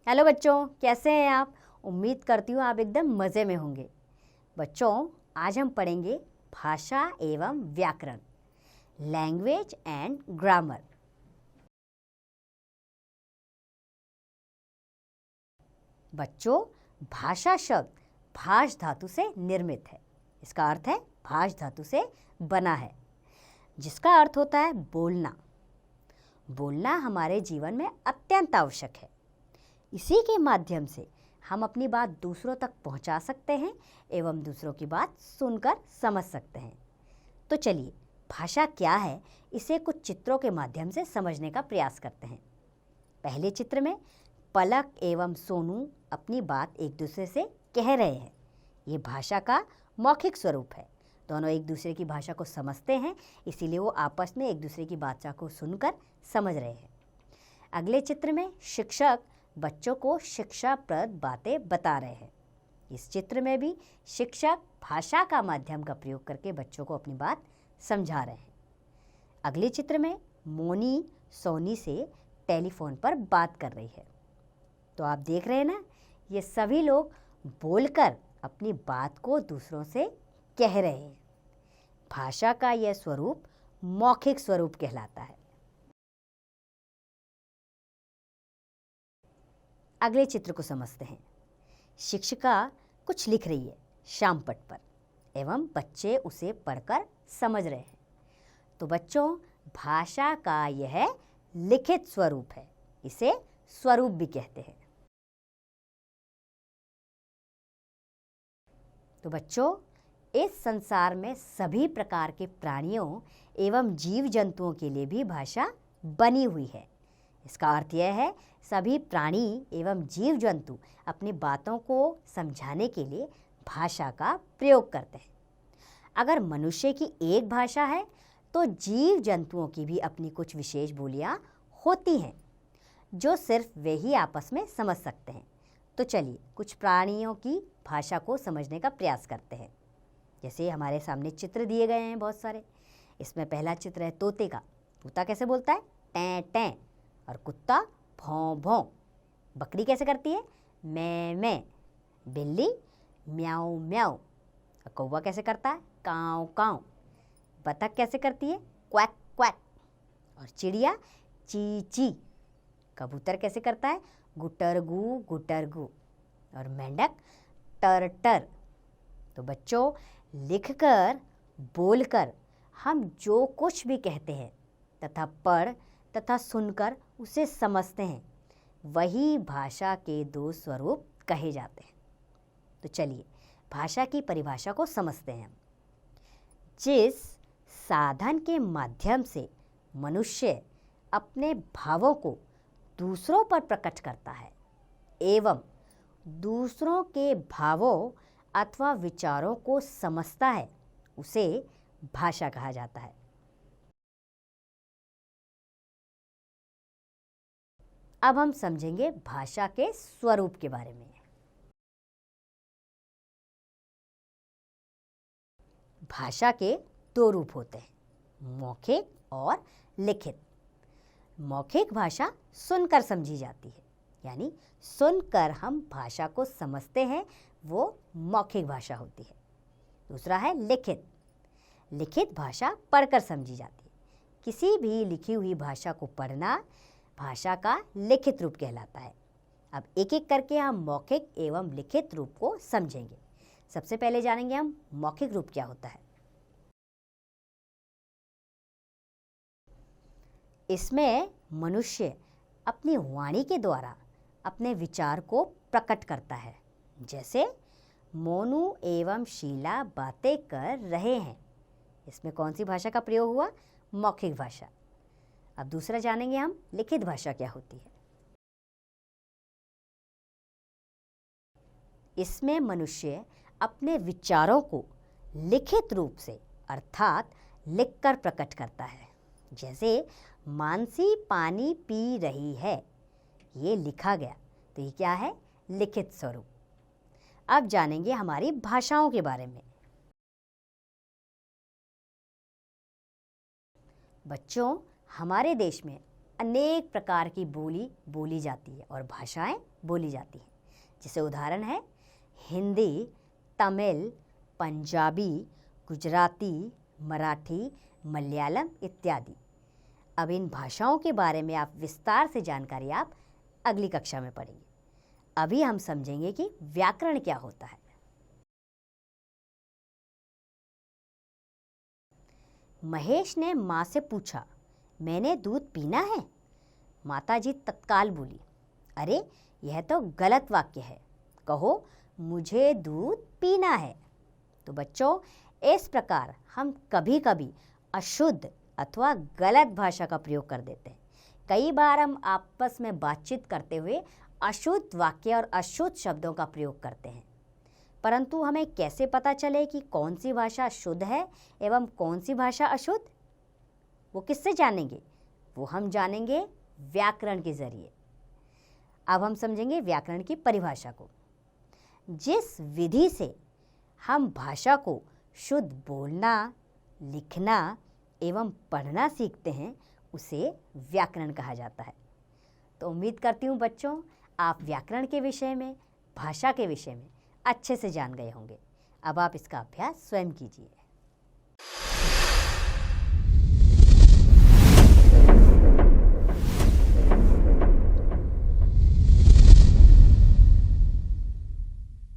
Hello बच्चों, कैसे हैं आप? उम्मीद करती हूँ आप एकदम मज़े में होंगे। बच्चों, आज हम पढ़ेंगे भाषा एवं व्याकरण, लैंग्वेज एंड ग्रामर। बच्चों, भाषा शब्द भाष धातु से निर्मित है। इसका अर्थ है भाष धातु से बना है, जिसका अर्थ होता है बोलना। बोलना हमारे जीवन में अत्यंत आवश्यक है। इसी के माध्यम से हम अपनी बात दूसरों तक पहुंचा सकते हैं एवं दूसरों की बात सुनकर समझ सकते हैं। तो चलिए, भाषा क्या है इसे कुछ चित्रों के माध्यम से समझने का प्रयास करते हैं। पहले चित्र में पलक एवं सोनू अपनी बात एक दूसरे से कह रहे हैं। ये भाषा का मौखिक स्वरूप है। दोनों एक दूसरे की भाषा को समझते हैं, इसीलिए वो आपस में एक दूसरे की बातचीत को सुनकर समझ रहे हैं। अगले चित्र में शिक्षक बच्चों को शिक्षाप्रद बातें बता रहे हैं। इस चित्र में भी शिक्षक भाषा का माध्यम का प्रयोग करके बच्चों को अपनी बात समझा रहे हैं। अगले चित्र में मोनी सोनी से टेलीफोन पर बात कर रही है। तो आप देख रहे हैं ना, ये सभी लोग बोलकर अपनी बात को दूसरों से कह रहे हैं। भाषा का यह स्वरूप मौखिक स्वरूप कहलाता है। अगले चित्र को समझते हैं। शिक्षिका कुछ लिख रही है श्यामपट्ट पर एवं बच्चे उसे पढ़कर समझ रहे हैं। तो बच्चों, भाषा का यह लिखित स्वरूप है। इसे स्वरूप भी कहते हैं। तो बच्चों, इस संसार में सभी प्रकार के प्राणियों एवं जीव जंतुओं के लिए भी भाषा बनी हुई है। इसका अर्थ यह है, सभी प्राणी एवं जीव जंतु अपनी बातों को समझाने के लिए भाषा का प्रयोग करते हैं। अगर मनुष्य की एक भाषा है तो जीव जंतुओं की भी अपनी कुछ विशेष बोलियां होती हैं, जो सिर्फ वे ही आपस में समझ सकते हैं। तो चलिए, कुछ प्राणियों की भाषा को समझने का प्रयास करते हैं। जैसे हमारे सामने चित्र दिए गए हैं बहुत सारे। इसमें पहला चित्र है तोते का। तोता कैसे बोलता है? टें टें। और कुत्ता भौं भौं। बकरी कैसे करती है? मैं मैं। बिल्ली म्याऊ म्याऊ। और कौवा कैसे करता है? काँव काँव। बतख कैसे करती है? Quack quack. और चिड़िया ची ची। कबूतर कैसे करता है? गुटरगू गुटरगू। और मेंढक टर टर। तो बच्चों, लिखकर बोलकर हम जो कुछ भी कहते हैं तथा पढ़ तथा सुनकर उसे समझते हैं, वही भाषा के दो स्वरूप कहे जाते हैं। तो चलिए, भाषा की परिभाषा को समझते हैं। जिस साधन के माध्यम से मनुष्य अपने भावों को दूसरों पर प्रकट करता है एवं दूसरों के भावों अथवा विचारों को समझता है, उसे भाषा कहा जाता है। अब हम समझेंगे भाषा के स्वरूप के बारे में। भाषा के दो रूप होते हैं, मौखिक और लिखित। मौखिक भाषा सुनकर समझी जाती है, यानी सुनकर हम भाषा को समझते हैं, वो मौखिक भाषा होती है। दूसरा है लिखित। लिखित भाषा पढ़कर समझी जाती है। किसी भी लिखी हुई भाषा को पढ़ना भाषा का लिखित रूप कहलाता है। अब एक एक करके हम मौखिक एवं लिखित रूप को समझेंगे। सबसे पहले जानेंगे हम मौखिक रूप क्या होता है। इसमें मनुष्य अपनी वाणी के द्वारा अपने विचार को प्रकट करता है। जैसे मोनू एवं शीला बातें कर रहे हैं। इसमें कौन सी भाषा का प्रयोग हुआ? मौखिक भाषा। अब दूसरा जानेंगे हम लिखित भाषा क्या होती है। इसमें मनुष्य अपने विचारों को लिखित रूप से अर्थात लिखकर प्रकट करता है। जैसे मानसी पानी पी रही है, ये लिखा गया, तो ये क्या है? लिखित स्वरूप। अब जानेंगे हमारी भाषाओं के बारे में। बच्चों, हमारे देश में अनेक प्रकार की बोली बोली जाती है और भाषाएं बोली जाती हैं। जैसे उदाहरण है हिंदी, तमिल, पंजाबी, गुजराती, मराठी, मलयालम इत्यादि। अब इन भाषाओं के बारे में आप विस्तार से जानकारी आप अगली कक्षा में पढ़ेंगे। अभी हम समझेंगे कि व्याकरण क्या होता है। महेश ने माँ से पूछा, मैंने दूध पीना है? माताजी तत्काल बोली, अरे यह तो गलत वाक्य है, कहो मुझे दूध पीना है। तो बच्चों, इस प्रकार हम कभी कभी अशुद्ध अथवा गलत भाषा का प्रयोग कर देते हैं। कई बार हम आपस में बातचीत करते हुए अशुद्ध वाक्य और अशुद्ध शब्दों का प्रयोग करते हैं, परंतु हमें कैसे पता चले कि कौन सी भाषा शुद्ध है एवं कौन सी भाषा अशुद्ध? वो किससे जानेंगे? वो हम जानेंगे व्याकरण के जरिए। अब हम समझेंगे व्याकरण की परिभाषा को। जिस विधि से हम भाषा को शुद्ध बोलना, लिखना एवं पढ़ना सीखते हैं उसे व्याकरण कहा जाता है। तो उम्मीद करती हूँ बच्चों, आप व्याकरण के विषय में, भाषा के विषय में अच्छे से जान गए होंगे। अब आप इसका अभ्यास स्वयं कीजिए।